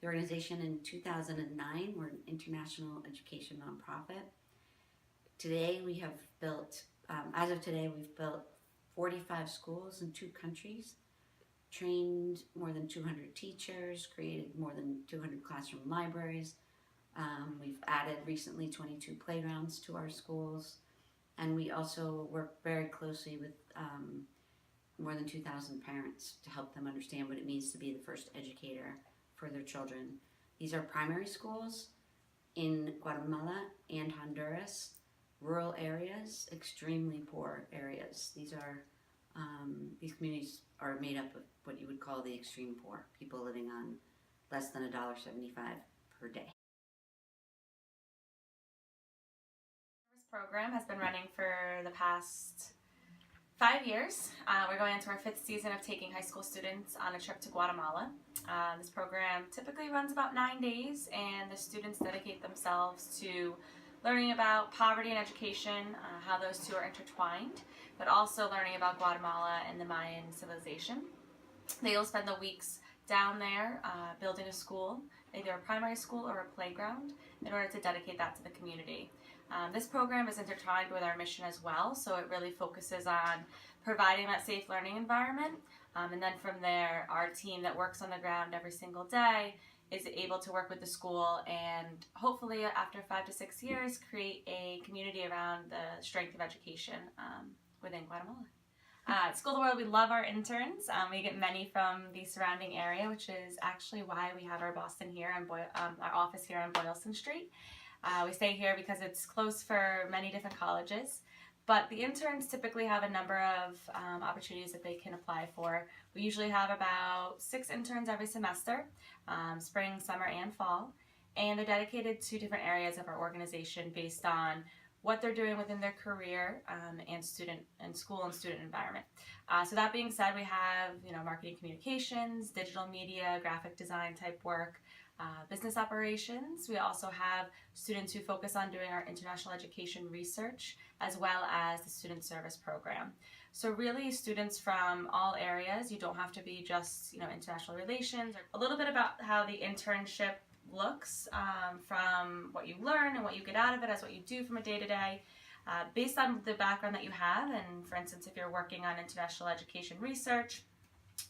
the organization in 2009. We're an international education nonprofit. Today we have built, as of today, we've built 45 schools in 2 countries, trained more than 200 teachers, created more than 200 classroom libraries. We've added recently 22 playgrounds to our schools, and we also work very closely with more than 2,000 parents to help them understand what it means to be the first educator for their children. These are primary schools in Guatemala and Honduras, rural areas, extremely poor areas. These communities are made up of what you would call the extreme poor, people living on less than $1.75 per day. This program has been running for the past 5 years. We're going into our 5th season of taking high school students on a trip to Guatemala. This program typically runs about 9 days, and the students dedicate themselves to learning about poverty and education, how those two are intertwined, but also learning about Guatemala and the Mayan civilization. They'll spend the weeks down there building a school, either a primary school or a playground, in order to dedicate that to the community. This program is intertwined with our mission as well, so it really focuses on providing that safe learning environment, and then from there, our team that works on the ground every single day is able to work with the school and hopefully after 5 to 6 years create a community around the strength of education within Guatemala. At School of the World, we love our interns. We get many from the surrounding area, which is actually why we have our Boston here and our office here on Boylston Street. We stay here because it's close for many different colleges, but the interns typically have a number of opportunities that they can apply for. We usually have about 6 interns every semester, spring, summer, and fall, and they're dedicated to different areas of our organization based on what they're doing within their career and school and student environment. So that being said, we have marketing communications, digital media, graphic design type work, business operations. We also have students who focus on doing our international education research as well as the student service program. So really students from all areas. You don't have to be just international relations. A little bit about how the internship looks from what you learn and what you get out of it as what you do from a day-to-day. Based on the background that you have, and for instance if you're working on international education research,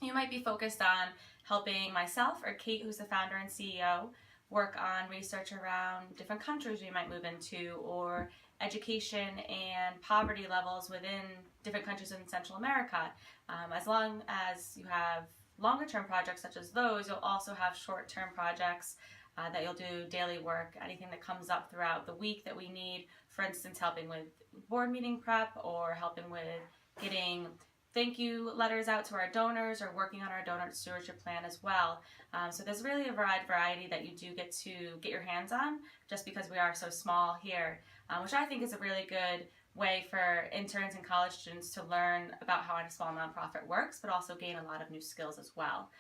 you might be focused on helping myself or Kate, who's the founder and CEO, work on research around different countries we might move into, or education and poverty levels within different countries in Central America. As long as you have longer term projects such as those, you'll also have short term projects that you'll do daily work, anything that comes up throughout the week that we need, for instance helping with board meeting prep or helping with getting thank you letters out to our donors or working on our donor stewardship plan as well. So there's really a variety that you do get to get your hands on just because we are so small here, which I think is a really good way for interns and college students to learn about how a small nonprofit works, but also gain a lot of new skills as well.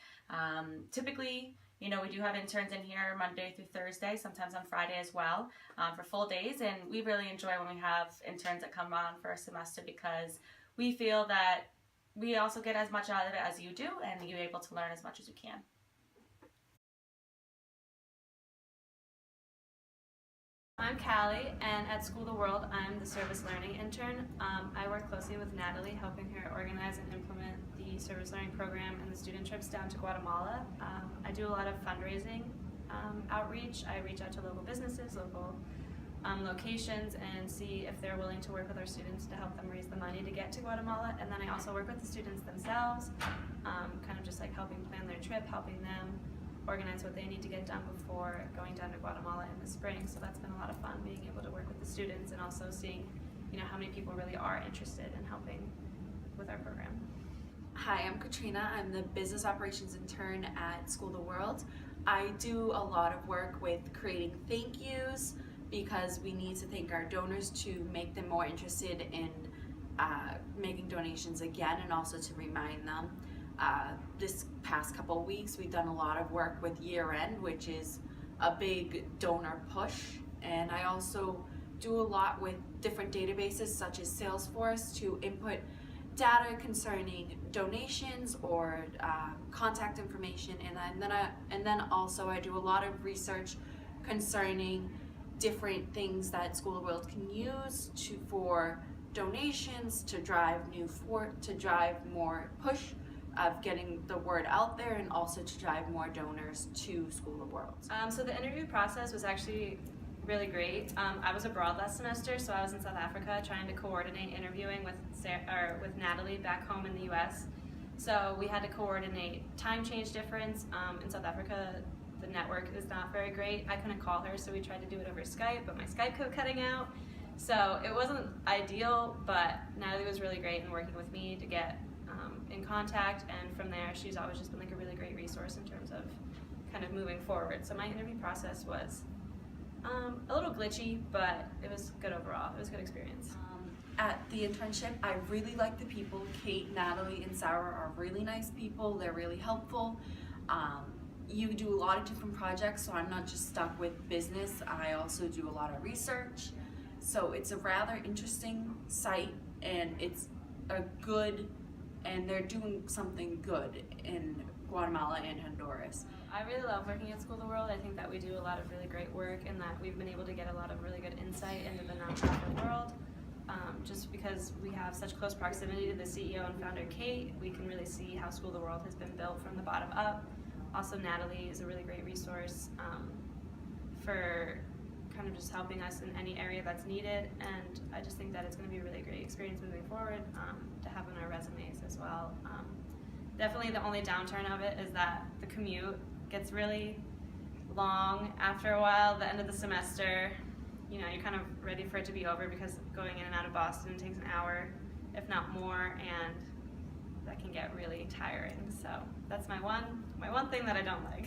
Typically, we do have interns in here Monday through Thursday, sometimes on Friday as well, for full days, and we really enjoy when we have interns that come on for a semester because we feel that we also get as much out of it as you do, and you're able to learn as much as you can. I'm Callie, and at School of the World, I'm the service learning intern. I work closely with Natalie, helping her organize and implement the service learning program and the student trips down to Guatemala. I do a lot of fundraising outreach. I reach out to local businesses, local locations, and see if they're willing to work with our students to help them raise the money to get to Guatemala. And then I also work with the students themselves, kind of just like helping plan their trip, helping them organize what they need to get done before going down to Guatemala in the spring. So that's been a lot of fun, being able to work with the students and also seeing how many people really are interested in helping with our program. Hi, I'm Katrina. I'm the business operations intern at School of the World. I do a lot of work with creating thank yous because we need to thank our donors to make them more interested in making donations again, and also to remind them. This past couple of weeks we've done a lot of work with year end, which is a big donor push, and I also do a lot with different databases such as Salesforce to input data concerning donations or contact information, and then also I do a lot of research concerning different things that School of the World can use for donations to drive more push of getting the word out there, and also to drive more donors to School of the World. So the interview process was actually really great. I was abroad last semester, so I was in South Africa trying to coordinate interviewing with with Natalie back home in the U.S. So we had to coordinate time change difference. In South Africa, the network is not very great. I couldn't call her, so we tried to do it over Skype, but my Skype kept cutting out. So it wasn't ideal, but Natalie was really great in working with me to get in contact, and from there she's always just been like a really great resource in terms of kind of moving forward. So my interview process was a little glitchy, but it was good overall. It was a good experience. At the internship, I really like the people. Kate, Natalie, and Sarah are really nice people. They're really helpful. You do a lot of different projects, so I'm not just stuck with business. I also do a lot of research. So it's a rather interesting site, and they're doing something good in Guatemala and Honduras. I really love working at School of the World. I think that we do a lot of really great work, and that we've been able to get a lot of really good insight into the nonprofit world. Just because we have such close proximity to the CEO and founder, Kate, we can really see how School of the World has been built from the bottom up. Also, Natalie is a really great resource for kind of just helping us in any area that's needed, and I just think that it's going to be a really great experience moving forward to have on our resumes as well. Definitely the only downturn of it is that the commute gets really long after a while. The end of the semester, you know, you're kind of ready for it to be over, because going in and out of Boston takes an hour, if not more, and that can get really tiring. So that's my one thing that I don't like.